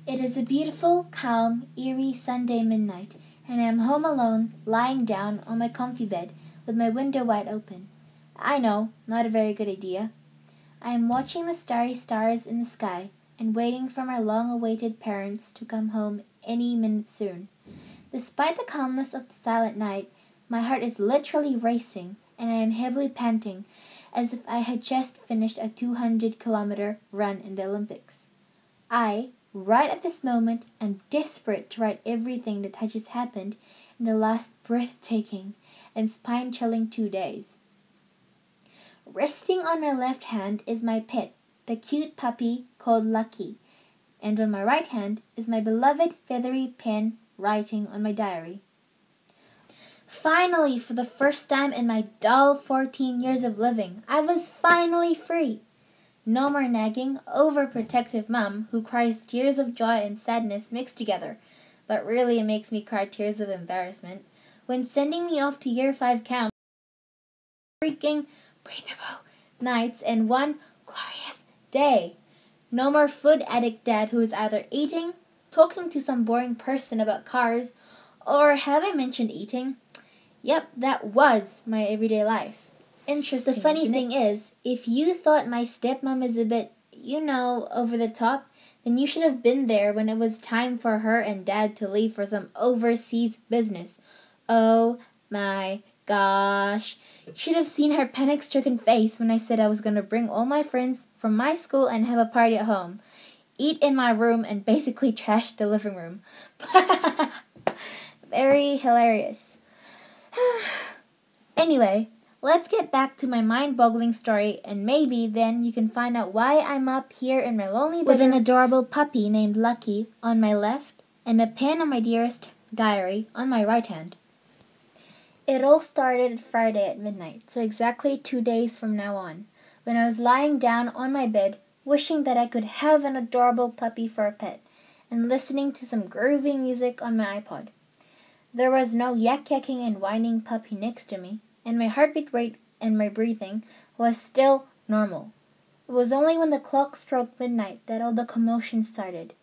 It is a beautiful, calm, eerie Sunday midnight, and I am home alone, lying down on my comfy bed, with my window wide open. I know, not a very good idea. I am watching the starry stars in the sky, and waiting for my long-awaited parents to come home any minute soon. Despite the calmness of the silent night, my heart is literally racing, and I am heavily panting, as if I had just finished a 200-kilometer run in the Olympics. Right at this moment, am desperate to write everything that had just happened in the last breathtaking and spine-chilling 2 days. Resting on my left hand is my pet, the cute puppy called Lucky, and on my right hand is my beloved feathery pen writing on my diary. Finally, for the first time in my dull 14 years of living, I was finally free. No more nagging, overprotective mum who cries tears of joy and sadness mixed together, but really it makes me cry tears of embarrassment, when sending me off to year 5 camp freaking breathable nights and one glorious day. No more food addict dad who is either eating, talking to some boring person about cars, or have I mentioned eating? Yep, that was my everyday life. Interesting. The funny thing is, if you thought my stepmom is a bit, over the top, then you should have been there when it was time for her and dad to leave for some overseas business. Oh my gosh. You should have seen her panic-stricken face when I said I was going to bring all my friends from my school and have a party at home, eat in my room, and basically trash the living room. Very hilarious. Anyway, let's get back to my mind-boggling story, and maybe then you can find out why I'm up here in my lonely bedroom with an adorable puppy named Lucky on my left and a pen on my dearest diary on my right hand. It all started Friday at midnight, so exactly 2 days from now on, when I was lying down on my bed, wishing that I could have an adorable puppy for a pet, and listening to some groovy music on my iPod. There was no yak-yakking and whining puppy next to me, and my heartbeat rate and my breathing was still normal. It was only when the clock struck midnight that all the commotion started.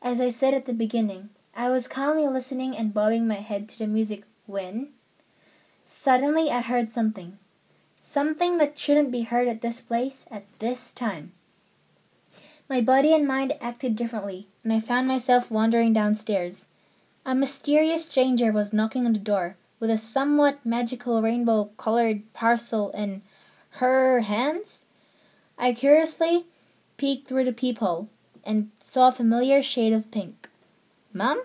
As I said at the beginning, I was calmly listening and bobbing my head to the music when suddenly I heard something. Something that shouldn't be heard at this place at this time. My body and mind acted differently, and I found myself wandering downstairs. A mysterious stranger was knocking on the door, with a somewhat magical rainbow-colored parcel in her hands. I curiously peeked through the peephole, and saw a familiar shade of pink. Mom?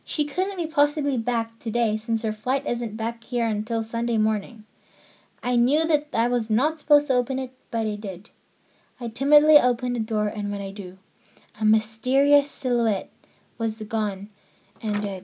She couldn't be possibly back today since her flight isn't back here until Sunday morning. I knew that I was not supposed to open it, but I did. I timidly opened the door, and when I do, a mysterious silhouette was gone, and a